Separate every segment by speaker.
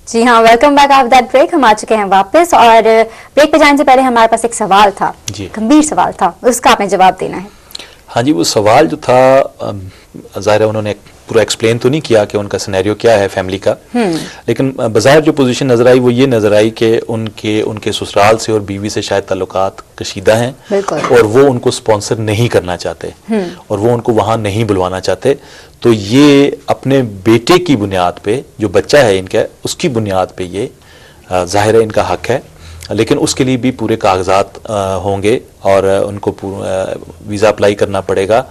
Speaker 1: جی ہاں، welcome back of that break. ہم آ چکے ہیں واپس اور بریک پہ جانے سے پہلے ہمارے پاس ایک سوال تھا، گمبھیر سوال تھا، اس کا آپ نے جواب دینا ہے.
Speaker 2: ہاں جی، وہ سوال جو تھا ظاہر ہے انہوں نے پورا ایکسپلین تو نہیں کیا کہ ان کا سینیریو کیا ہے فیملی کا، لیکن بظاہر جو پوزیشن نظر آئی وہ یہ نظر آئی کہ ان کے سسرال سے اور بیوی سے شاید تعلقات کشیدہ ہیں اور وہ ان کو سپانسر نہیں کرنا چاہتے اور وہ ان کو وہاں نہیں بلوانا چاہتے. تو یہ اپنے بیٹے کی بنیاد پہ، جو بچہ ہے ان کا، اس کی بنیاد پہ یہ ظاہر ہے ان کا حق ہے، لیکن اس کے لیے بھی پورے کاغذات ہوں گے اور ان کو ویزا اپلائی کرنا پڑے گا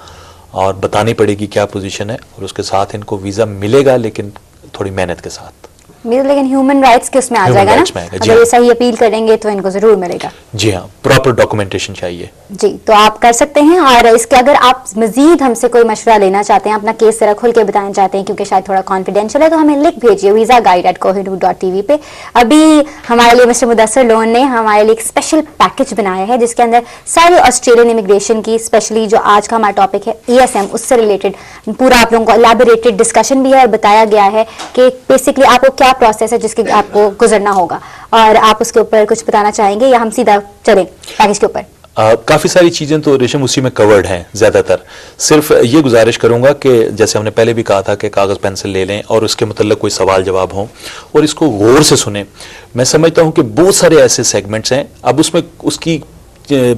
Speaker 2: اور بتانی پڑے گی کیا پوزیشن ہے، اور اس کے ساتھ ان کو ویزا ملے گا لیکن تھوڑی محنت کے ساتھ.
Speaker 1: لیکن ہیومن رائٹس کے اس میں آ جائے گا نا، اگر یہ صحیح اپیل کریں گے تو ان کو ضرور ملے گا.
Speaker 2: جی ہاں، پراپر ڈاکومنٹیشن چاہیے. جی
Speaker 1: تو آپ کر سکتے ہیں. اور اس کے اگر آپ مزید ہم سے کوئی مشورہ لینا چاہتے ہیں، اپنا کیس ذرا کھل کے بتانا چاہتے ہیں کیونکہ شاید تھوڑا کانفیڈینشیل ہے، تو ہمیں لکھ بھیجیے visa@kohinoor.tv پہ. ابھی ہمارے لیے مسٹر مدثر لون نے ہمارے لیے ایک اسپیشل پیکج بنایا ہے جس کے اندر سارے آسٹریلین امیگریشن کی، اسپیشلی جو آج کا ہمارا ٹاپک ہے ESM، اس سے ریلیٹڈ پورا آپ لوگوں کو الیبوریٹڈ ڈسکشن بھی ہے اور بتایا گیا ہے کہ بیسکلی آپ کو کیا پروسیس ہے جس کے آپ کو گزرنا ہوگا. اور آپ اس کے اوپر کچھ بتانا چاہیں گے یا ہم سیدھا چلیں پیکج کے اوپر؟
Speaker 2: کافی ساری چیزیں تو ریشم اسی میں کورڈ ہیں زیادہ تر. صرف یہ گزارش کروں گا کہ جیسے ہم نے پہلے بھی کہا تھا کہ کاغذ پینسل لے لیں اور اس کے متعلق کوئی سوال جواب ہوں اور اس کو غور سے سنیں. میں سمجھتا ہوں کہ بہت سارے ایسے سیگمنٹس ہیں، اب اس میں اس کی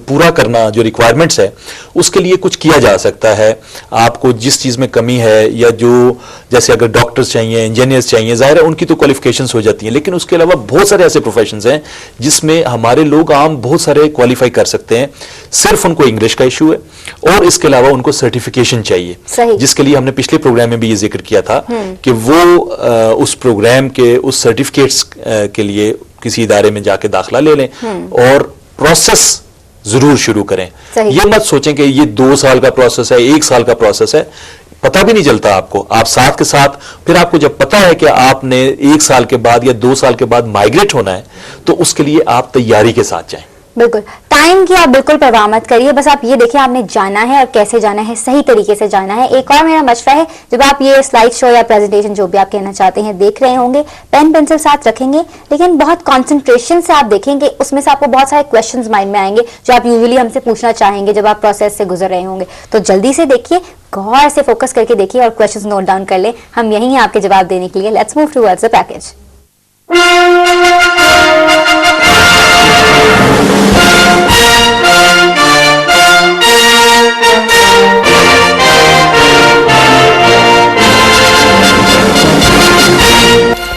Speaker 2: پورا کرنا جو ریکوائرمنٹس ہے اس کے لیے کچھ کیا جا سکتا ہے. آپ کو جس چیز میں کمی ہے یا جو جیسے اگر ڈاکٹرز چاہیے، انجینئرز چاہیے، ظاہر ہے ان کی تو کوالیفیکیشنز ہو جاتی ہیں، لیکن اس کے علاوہ بہت سارے ایسے پروفیشنز ہیں جس میں ہمارے لوگ عام بہت سارے کوالیفائی کر سکتے ہیں. صرف ان کو انگلش کا ایشو ہے اور اس کے علاوہ ان کو سرٹیفیکیشن چاہیے، جس کے لیے ہم نے پچھلے پروگرام میں بھی یہ ذکر کیا تھا کہ وہ اس پروگرام کے اس سرٹیفکیٹس کے لیے کسی ادارے میں جا کے داخلہ لے لیں اور پروسیس ضرور شروع کریں. یہ مت سوچیں کہ یہ 2 سال کا پروسیس ہے، 1 سال کا پروسیس ہے، پتہ بھی نہیں چلتا آپ کو. آپ ساتھ کے ساتھ پھر آپ کو جب پتہ ہے کہ آپ نے 1 سال کے بعد یا 2 سال کے بعد مائگریٹ ہونا ہے تو اس کے لیے آپ تیاری کے ساتھ جائیں.
Speaker 1: بالکل ٹائم کی آپ بالکل پرواہ مت کریے، بس آپ یہ دیکھیں آپ نے جانا ہے اور کیسے جانا ہے، صحیح طریقے سے جانا ہے. ایک اور میرا مشورہ ہے، جب آپ یہ سلائڈ شو یا پریزنٹیشن جو بھی آپ کہنا چاہتے ہیں دیکھ رہے ہوں گے، پین پنسل ساتھ رکھیں گے، لیکن بہت کانسنٹریشن سے آپ دیکھیں گے. اس میں سے آپ کو بہت سارے کویشچنز مائنڈ میں آئیں گے جو آپ یوزلی ہم سے پوچھنا چاہیں گے جب آپ پروسیس سے گزر رہے ہوں گے. تو جلدی سے دیکھیے، غور سے فوکس کر کے دیکھیے اور کویشچنز نوٹ ڈاؤن کر لیں. ہم یہیں ہیں آپ کے جواب دینے کے لیے. Let's move towards the package.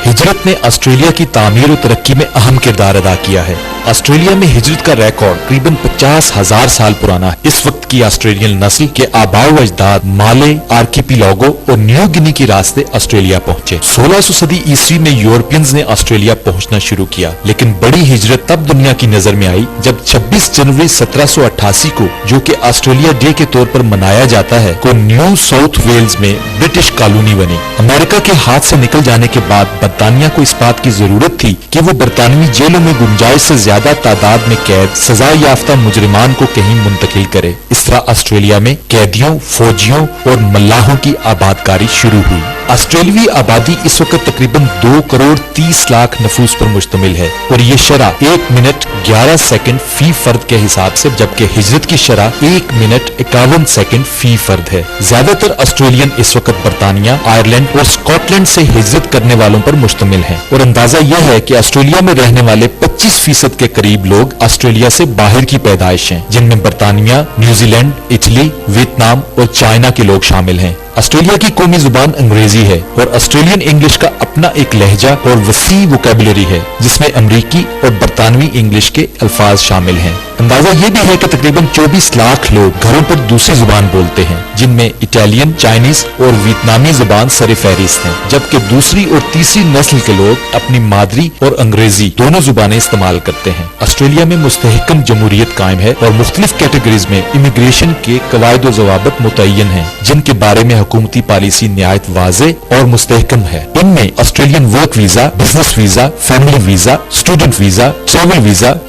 Speaker 3: ہجرت نے آسٹریلیا کی تعمیر و ترقی میں اہم کردار ادا کیا ہے. آسٹریلیا میں ہجرت کا ریکارڈ تقریباً 50,000 سال پرانا ہے. اس وقت کی آسٹریلین نسل کے آباء و اجداد مالے، آرکیپیلاگو اور نیو گنی کے راستے آسٹریلیا پہنچے. 1600 صدی عیسوی میں یورپینز نے آسٹریلیا پہنچنا شروع کیا، لیکن بڑی ہجرت تب دنیا کی نظر میں آئی جب 26 جنوری 1788 کو، جو کہ آسٹریلیا ڈے کے طور پر منایا جاتا ہے، کو نیو ساؤتھ ویلز میں برٹش کالونی بنی. امریکہ کے ہاتھ سے نکل جانے کے بعد برطانیہ کو اس بات کی ضرورت تھی کہ وہ برطانوی جیلوں میں گنجائش سے زیادہ تعداد میں قید سزا یافتہ مجرمان کو کہیں منتقل کرے. اس طرح آسٹریلیا میں قیدیوں، فوجیوں اور ملاحوں کی آبادکاری شروع ہوئی. آسٹریلوی آبادی اس وقت تقریباً 2 کروڑ 30 لاکھ نفوس پر مشتمل ہے اور یہ شرح 1 منٹ 11 سیکنڈ فی فرد کے حساب سے، جبکہ ہجرت کی شرح 1 منٹ 51 سیکنڈ فی فرد ہے. زیادہ تر آسٹریلین اس وقت برطانیہ، آئرلینڈ اور اسکاٹ لینڈ سے ہجرت کرنے والوں پر مشتمل ہیں، اور اندازہ یہ ہے کہ آسٹریلیا میں رہنے والے 25% کے قریب لوگ آسٹریلیا سے باہر کی پیدائش ہیں، جن میں برطانیہ، نیوزی لینڈ، اٹلی، ویتنام اور چائنا کے لوگ شامل ہیں. آسٹریلیا کی قومی زبان انگریزی ہے اور آسٹریلین انگلش کا اپنا ایک لہجہ اور وسیع ووکیبلری ہے جس میں امریکی اور برطانوی انگلش کے الفاظ شامل ہیں. اندازہ یہ بھی ہے کہ تقریباً 24 لاکھ لوگ گھروں پر دوسری زبان بولتے ہیں، جن میں اٹالین، چائنیز اور ویتنامی زبان سر فہرست ہیں، جبکہ دوسری اور تیسری نسل کے لوگ اپنی مادری اور انگریزی دونوں زبانیں استعمال کرتے ہیں. آسٹریلیا میں مستحکم جمہوریت قائم ہے اور مختلف کیٹیگریز میں امیگریشن کے قواعد و ضوابط متعین ہیں، جن کے بارے میں حکومتی پالیسی نہایت واضح اور مستحکم ہے. ان میں Australian work visa, business visa, family visa, student visa, travel visa,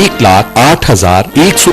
Speaker 3: 1,08,100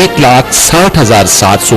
Speaker 3: 1,60,700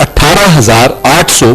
Speaker 3: 18,800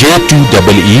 Speaker 3: J2EE,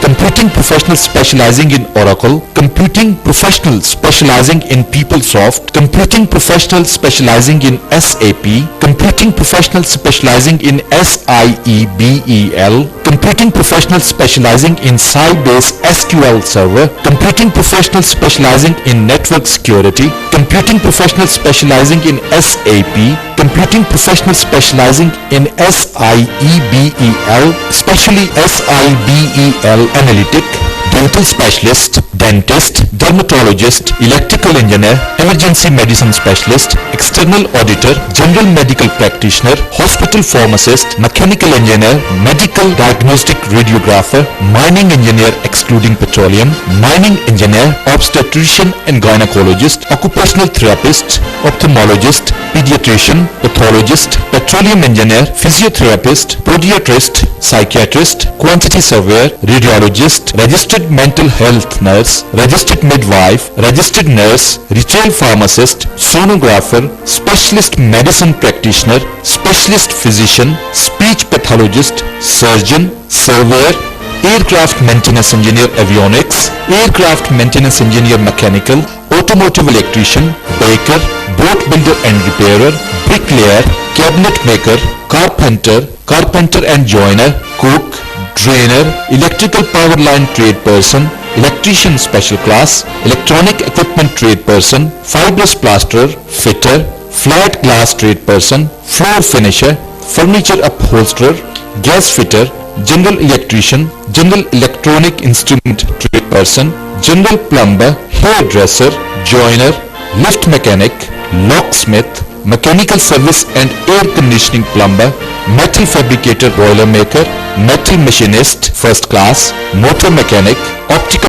Speaker 3: computing professional specializing in Oracle, computing professional specializing in PeopleSoft, computing professional specializing in SAP, computing professional specializing in SIEBEL, computing professional specializing in Sybase SQL Server, computing professional specializing in network security, computing professional specializing in SAP, computing professional specializing in SIEBEL, especially SIBEL analytic, dental specialist, dentist, dermatologist, electrical engineer, emergency medicine specialist, external auditor, general medical practitioner, hospital pharmacist, mechanical engineer, medical diagnostic radiographer, mining engineer excluding petroleum, mining engineer, obstetrician and gynecologist, occupational therapist, ophthalmologist, pediatrician, pathologist, petroleum engineer, physiotherapist, podiatrist, psychiatrist, quantity surveyor, radiologist, registered mental health nurse, registered midwife, registered nurse, retail pharmacist, sonographer, specialist medicine practitioner, specialist physician, speech pathologist, surgeon, surveyor, aircraft maintenance engineer avionics, aircraft maintenance engineer mechanical, automotive electrician, baker, boat builder and repairer, bricklayer, cabinet maker, carpenter, carpenter and joiner, cook, drainer, electrical power line trade person, electrician special class, electronic equipment trade person, fibrous plasterer, fitter, flat glass trade person, floor finisher, furniture upholsterer, gas fitter, general electrician, general electronic instrument trade person, general plumber, hairdresser, joiner, lift mechanic, locksmith, mechanical service and air conditioning plumber, metal fabricator, boiler maker, metal machinist first class, motor mechanic, optical